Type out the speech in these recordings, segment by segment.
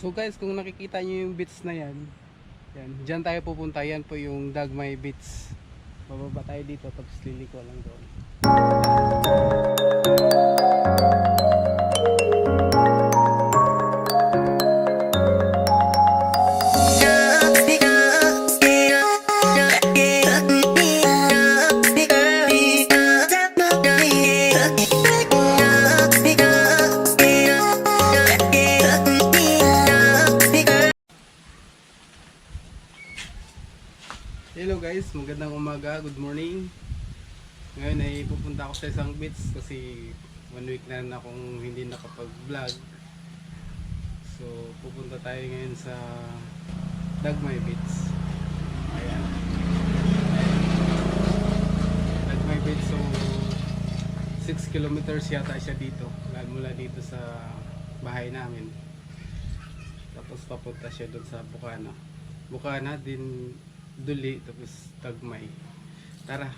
So guys, kung nakikita nyo yung beach na yan, dyan tayo pupunta. Yan po yung Dagmay beach. Bababa tayo dito tapos liliko lang doon. Hello guys, magandang umaga, good morning. Ngayon ay pupunta ako sa isang beach kasi 1 week na akong hindi nakapag-vlog. So pupunta tayo ngayon sa Dagmay beach. Ayan, Dagmay beach. So 6 kilometers yata siya dito, mula dito sa bahay namin. Tapos papunta siya doon sa Bukana din Duli, tapos Dagmay. Tara.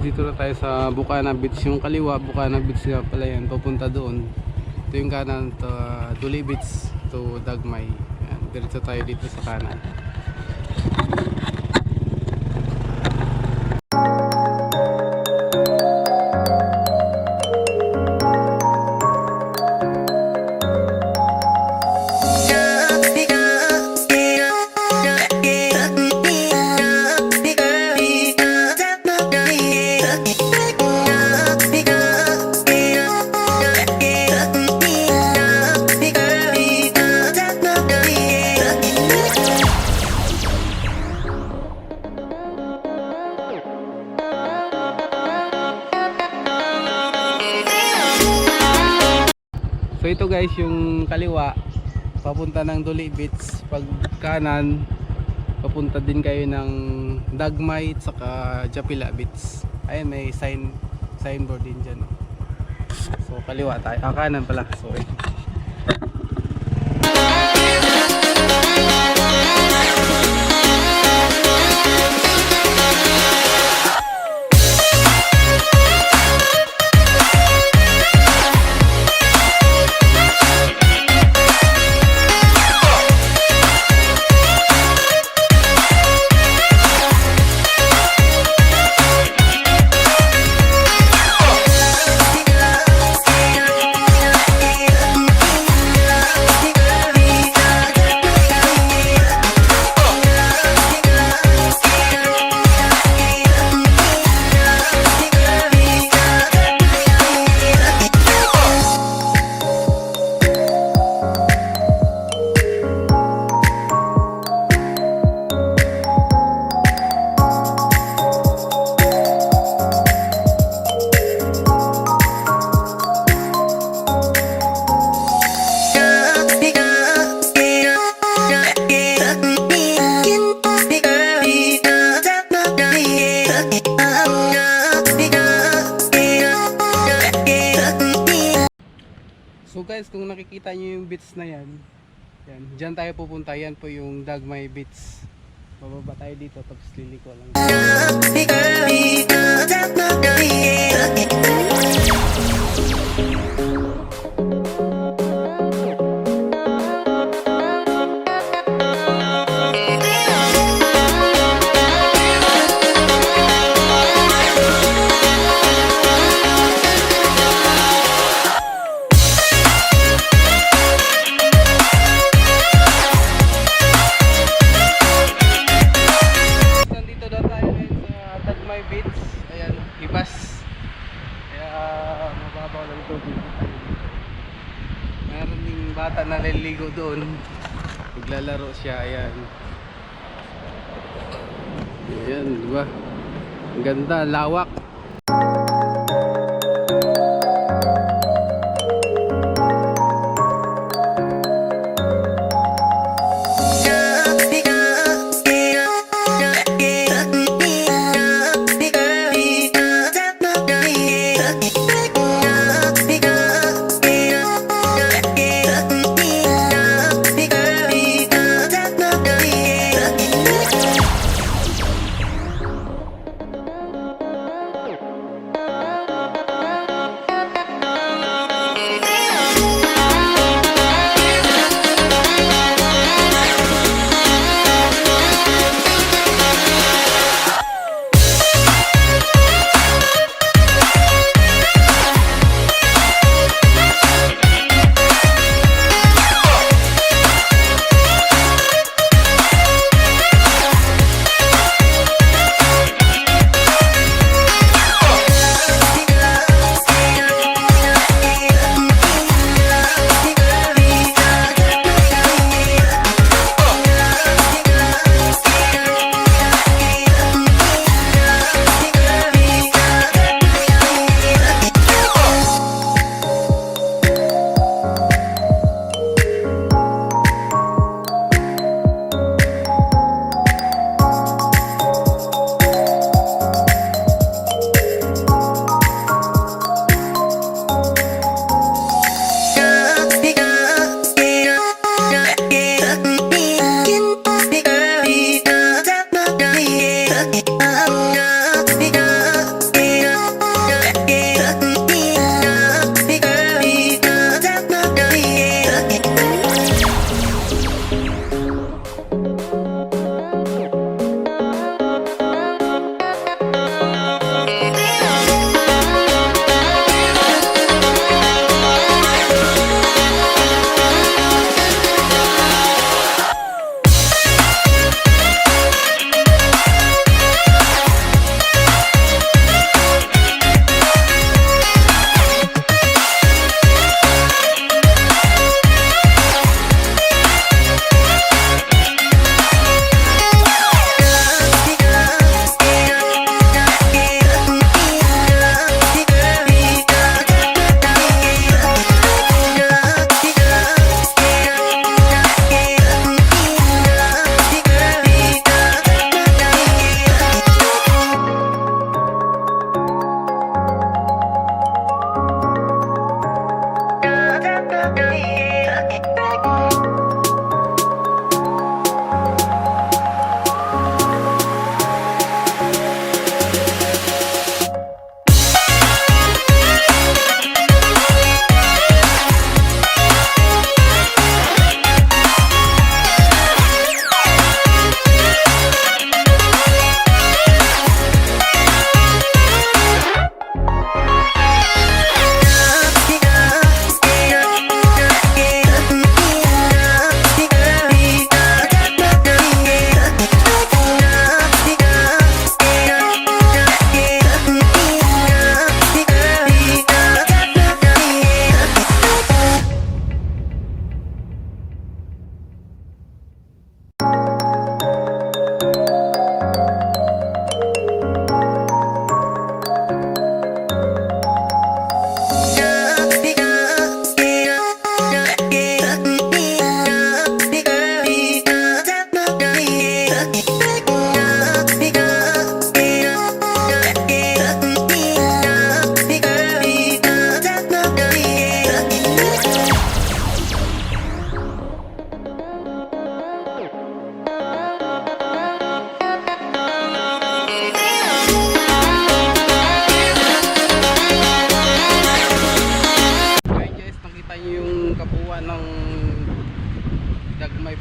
Dito na tayo sa Bukana Beach. Yung kaliwa, Bukana Beach nga pala yan, papunta doon. Ito yung kanan, to Duli Beach to Dagmay. Yan, diretso tayo dito sa kanan. So ito guys, yung kaliwa papunta ng Duli Beach, pag kanan papunta din kayo ng Dagmay at saka Japila Beach. Ayan, may signboard din dyan. So kaliwa tayo, kanan pala, sorry. So guys, kung nakikita nyo yung beach na yan, dyan tayo pupunta. Yan po yung Dagmay beach. Bababa tayo dito tapos liliko lang. Meron ding bata na naliligo doon, maglalaro siya. Ayan, ayan, diba? Ang ganda, lawak.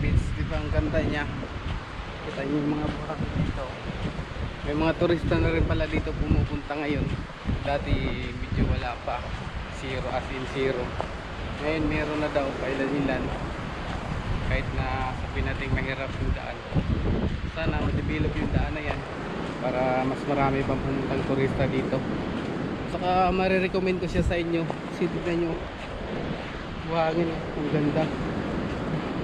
Beach. Diba ang ganda niya? Kita niyo yung mga burak dito. May mga turista na rin pala dito pumupunta ngayon. Dati medyo wala pa. Zero, as in zero. Ngayon meron na daw kailan-ilan. Kahit na sabihin natin mahirap yung daan. Sana ma-develop yung daan na yan para mas marami pang pumuntang turista dito. Saka marirecommend ko siya sa inyo. Kasi tignan nyo, buhangin, ang ganda.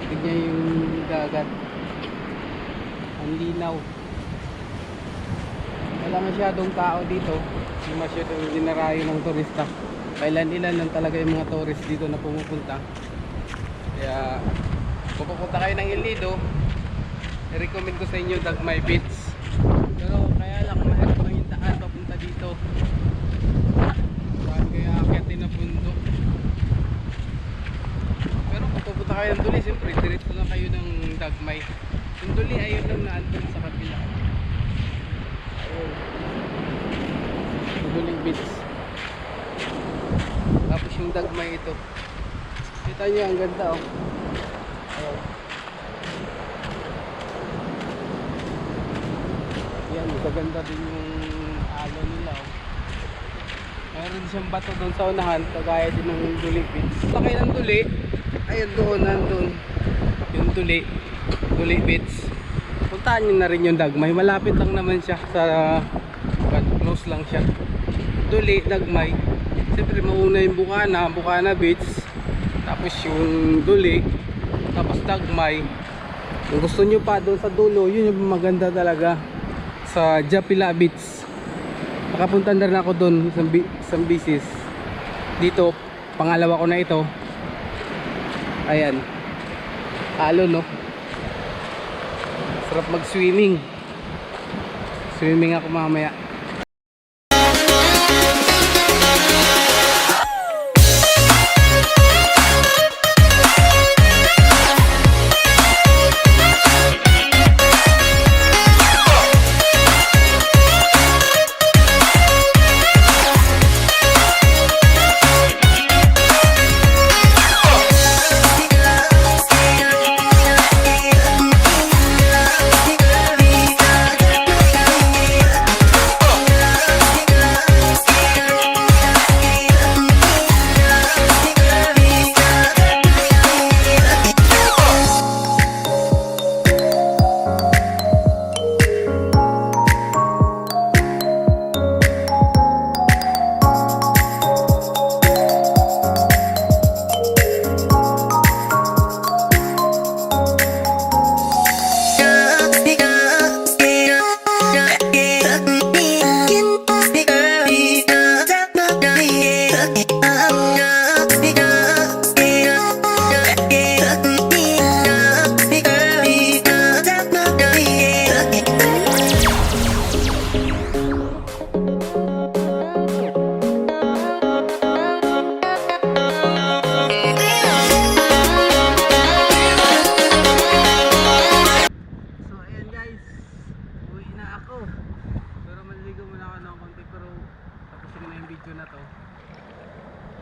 Tignan yung dagat, ang linaw. Wala masyadong tao dito, hindi masyadong dinarayo ng turista. Kailan-ilan lang talaga yung mga tourist dito na pumupunta. Kaya kung pupunta kayo ng Nido, i-recommend ko sa inyo Dagmay Beach. Pero kaya lang mahirap lang yung daan papunta dito. Kaya akyatin na bundok. Pero kung pupunta kayo ng Duli, siyempre diretso lang kayo ng Dagmay. Yung Duli ayun lang na andun sa kapila. Ayun, Duli Beach. Tapos yung Dagmay ito, kita nyo ang ganda oh. Ayun. Yan, magaganda din yung alon nila oh. Mayroon siyang bato doon sa unahan, kagaya din ng Duli Beach. Sakay ng Duli, ayun doon, nandun yung Duli Beach. Puntahan nyo na rin yung Dagmay, malapit lang naman siya sa close lang siya. Duli, Dagmay, siyempre mauna yung Bukana Beach, tapos yung Duli, tapos Dagmay. Kung gusto nyo pa doon sa dulo, yun yung maganda talaga sa Japila Beach. Nakapunta na rin ako doon isang bisis. Dito, pangalawa ko na ito. Ayan, alon no, sarap mag swimming ako mamaya.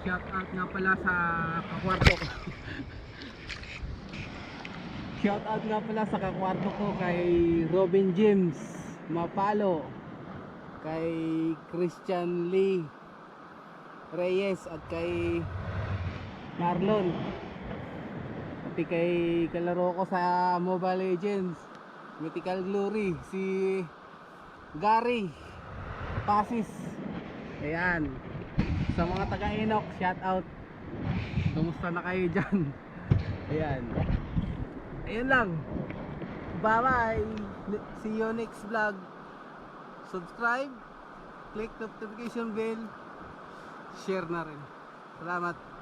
Shout out nga pala sa kakwarto ko. Shout out nga pala sa kakwarto ko kay Robin James Mapalo, kay Christian Lee Reyes at kay Marlon, pati kay kalaro ko sa Mobile Legends Mythical Glory, si Gary Pasis. Ayan, sa mga taga-Inok, shout out. Kumusta na kayo dyan? Ayan, ayun lang. Bye bye, see you next vlog. Subscribe, click notification bell, share na rin. Salamat.